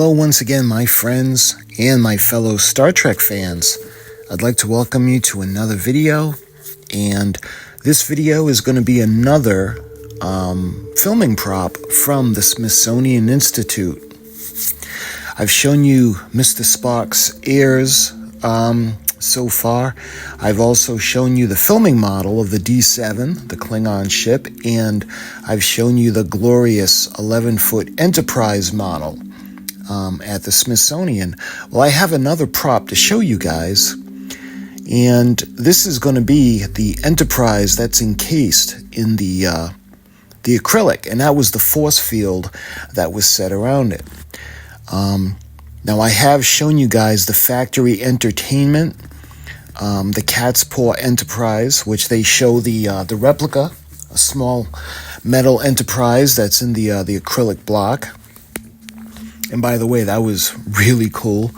Hello once again, my friends and my fellow Star Trek fans. I'd like to welcome you to another video, and this video is going to be another filming prop from the Smithsonian Institute. I've shown you Mr. Spock's ears so far. I've also shown you the filming model of the D7, the Klingon ship, and I've shown you the glorious 11-foot Enterprise model at the Smithsonian. Well, I have another prop to show you guys, and this is going to be the Enterprise that's encased in the acrylic, and that was the force field that was set around it. Now, I have shown you guys the factory entertainment, the Catspaw Enterprise, which they show the replica, a small metal Enterprise that's in the acrylic block. And by the way, that was really cool.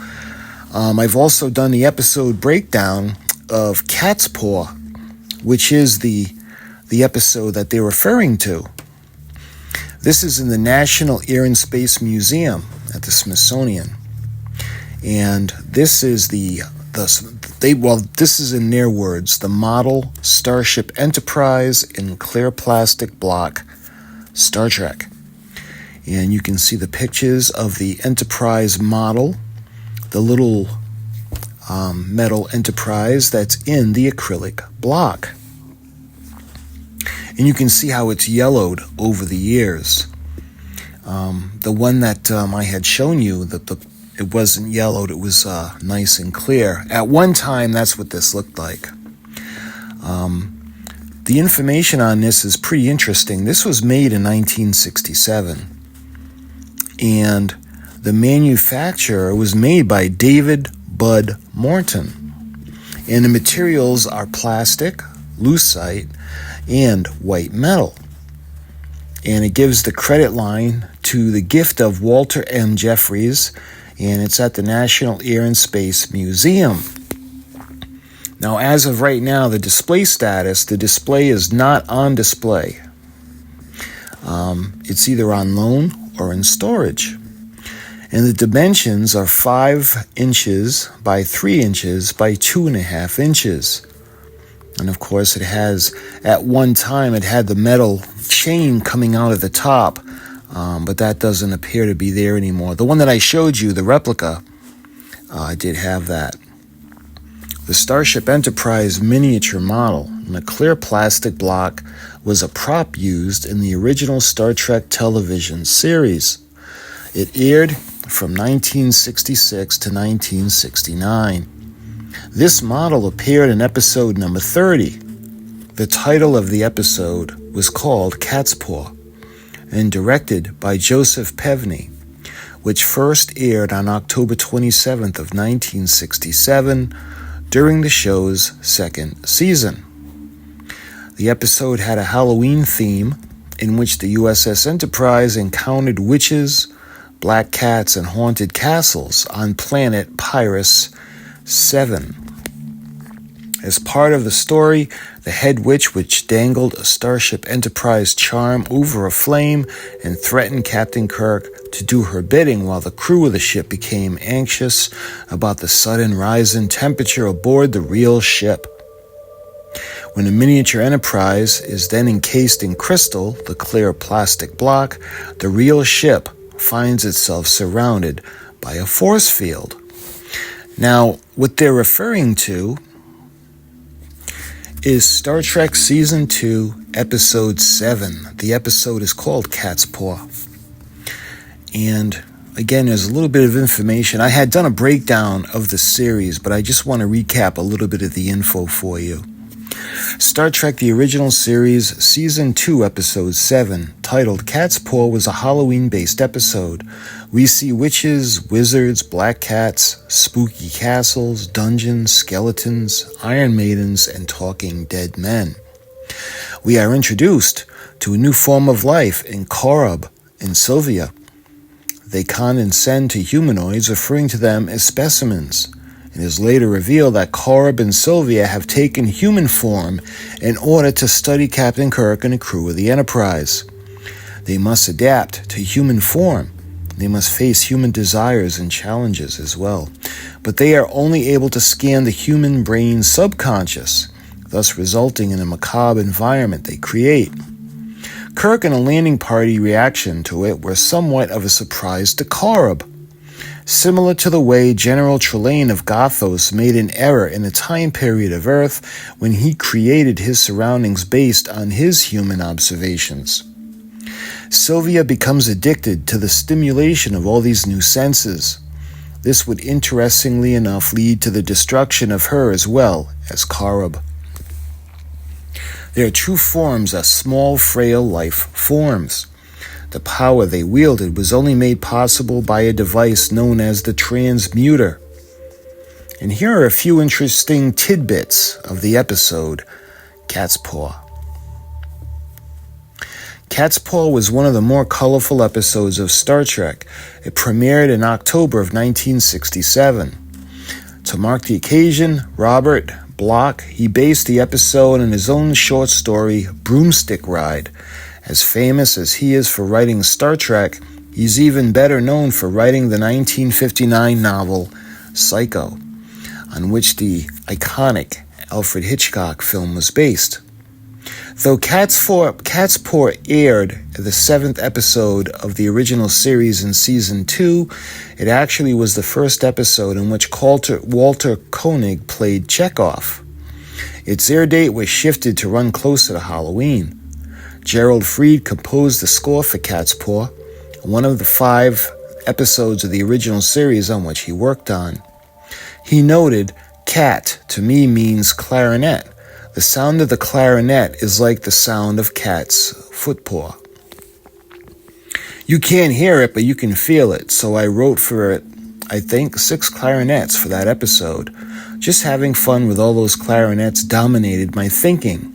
I've also done the episode breakdown of Catspaw, which is the episode that they're referring to. This is in the National Air and Space Museum at the Smithsonian. And this is this is in their words, the model Starship Enterprise in clear plastic block Star Trek. And you can see the pictures of the Enterprise model, the little metal Enterprise that's in the acrylic block. And you can see how it's yellowed over the years. The one that I had shown you, it wasn't yellowed, it was nice and clear. At one time, that's what this looked like. The information on this is pretty interesting. This was made in 1967. And the manufacturer was made by David Bud Morton. And the materials are plastic, lucite, and white metal. And it gives the credit line to the gift of Walter M. Jeffries, and it's at the National Air and Space Museum. Now, as of right now, the display status, the display is not on display. It's either on loan or in storage. And the dimensions are 5 inches by 3 inches by 2.5 inches. And of course, it has, at one time, it had the metal chain coming out of the top, but that doesn't appear to be there anymore. The one that I showed you, the replica, did have that. The Starship Enterprise miniature model in a clear plastic block was a prop used in the original Star Trek television series. It aired from 1966 to 1969. This model appeared in episode number 30. The title of the episode was called Catspaw and directed by Joseph Pevney, which first aired on October 27th of 1967 during the show's second season. The episode had a Halloween theme in which the U.S.S. Enterprise encountered witches, black cats, and haunted castles on planet Pyris VII. As part of the story, the head witch which dangled a Starship Enterprise charm over a flame and threatened Captain Kirk to do her bidding while the crew of the ship became anxious about the sudden rise in temperature aboard the real ship. When the miniature Enterprise is then encased in crystal, the clear plastic block, the real ship finds itself surrounded by a force field. Now, what they're referring to is Star Trek Season 2, Episode 7. The episode is called Catspaw. And again, there's a little bit of information. I had done a breakdown of the series, but I just want to recap a little bit of the info for you. Star Trek The Original Series, Season 2, Episode 7, titled Catspaw, was a Halloween-based episode. We see witches, wizards, black cats, spooky castles, dungeons, skeletons, Iron Maidens, and talking dead men. We are introduced to a new form of life in Korob and Sylvia. They condescend to humanoids, referring to them as specimens. It is later revealed that Korob and Sylvia have taken human form in order to study Captain Kirk and the crew of the Enterprise. They must adapt to human form They must face human desires and challenges as well. But they are only able to scan the human brain's subconscious, thus resulting in a macabre environment they create. Kirk and a landing party reaction to it were somewhat of a surprise to Korab, similar to the way General Trelane of Gothos made an error in the time period of Earth when he created his surroundings based on his human observations. Sylvia becomes addicted to the stimulation of all these new senses. This would interestingly enough lead to the destruction of her as well as Korab. Their true forms are small, frail life forms. The power they wielded was only made possible by a device known as the transmuter. And here are a few interesting tidbits of the episode, Catspaw. Catspaw was one of the more colorful episodes of Star Trek. It premiered in October of 1967. To mark the occasion, Robert Bloch, he based the episode on his own short story, Broomstick Ride. As famous as he is for writing Star Trek, he's even better known for writing the 1959 novel Psycho, on which the iconic Alfred Hitchcock film was based. Though Catspaw aired the 7th episode of the original series in Season 2, it actually was the first episode in which Walter Koenig played Chekhov. Its air date was shifted to run closer to Halloween. Gerald Fried composed the score for Catspaw, one of the 5 episodes of the original series on which he worked on. He noted, "Cat to me means clarinet. The sound of the clarinet is like the sound of cat's footpaw. You can't hear it, but you can feel it, so I wrote for it, I think, 6 clarinets for that episode. Just having fun with all those clarinets dominated my thinking."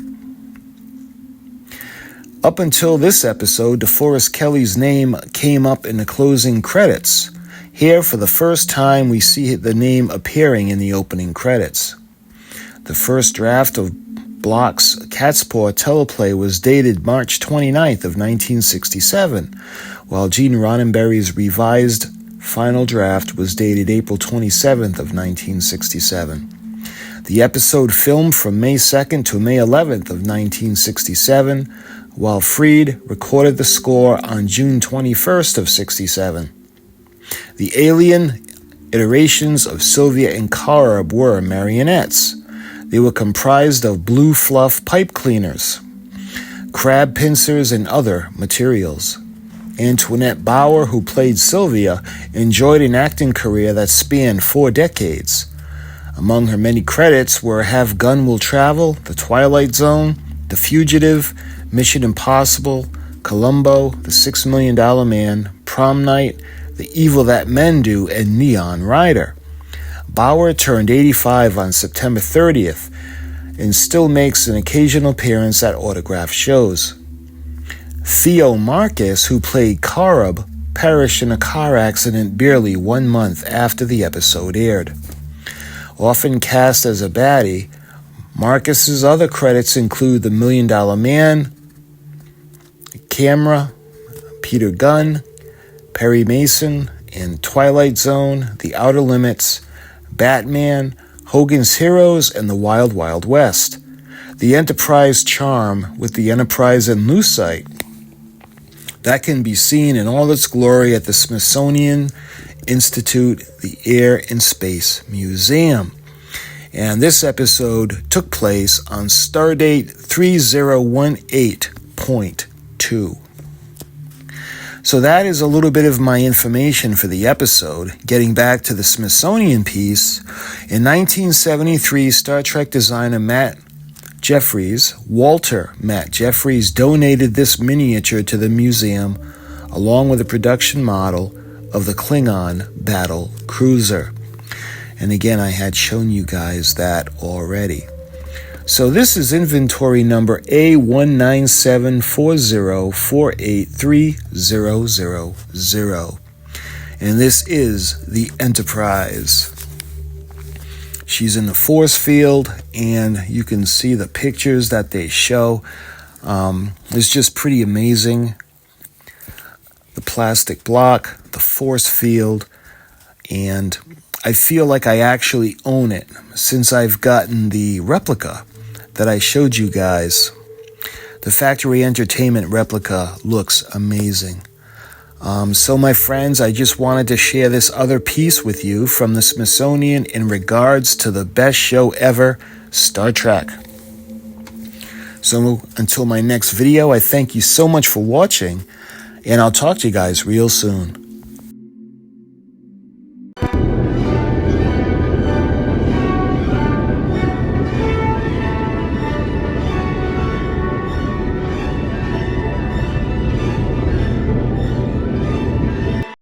Up until this episode, DeForest Kelley's name came up in the closing credits. Here, for the first time, we see the name appearing in the opening credits. The first draft of Bloch's Catspaw teleplay was dated March 29th of 1967, while Gene Roddenberry's revised final draft was dated April 27th of 1967. The episode filmed from May 2nd to May 11th of 1967, while Fried recorded the score on June 21st of 67. The alien iterations of Sylvia and Korab were marionettes. They were comprised of blue fluff pipe cleaners, crab pincers, and other materials. Antoinette Bauer, who played Sylvia, enjoyed an acting career that spanned 4 decades. Among her many credits were Have Gun Will Travel, The Twilight Zone, The Fugitive, Mission Impossible, Columbo, The $6 Million Man, Prom Night, The Evil That Men Do, and Neon Rider. Bauer turned 85 on September 30th and still makes an occasional appearance at autograph shows. Theo Marcus, who played Korab, perished in a car accident barely 1 month after the episode aired. Often cast as a baddie, Marcus's other credits include The $1 Million Man, Camera, Peter Gunn, Perry Mason, in Twilight Zone, The Outer Limits, Batman, Hogan's Heroes, and The Wild Wild West. The Enterprise charm with the Enterprise and Lucite. That can be seen in all its glory at the Smithsonian Institute, the Air and Space Museum. And this episode took place on Stardate 3018.2. So that is a little bit of my information for the episode. Getting back to the Smithsonian piece, in 1973, Star Trek designer Walter Matt Jeffries, donated this miniature to the museum, along with a production model of the Klingon battle cruiser. And again, I had shown you guys that already. So this is inventory number A1974048300. And this is the Enterprise. She's in the force field, and you can see the pictures that they show. It's just pretty amazing. The plastic block, the force field, and I feel like I actually own it since I've gotten the replica that I showed you guys. The factory entertainment replica looks amazing. So my friends, I just wanted to share this other piece with you from the Smithsonian in regards to the best show ever, Star Trek. So until my next video, I thank you so much for watching, and I'll talk to you guys real soon.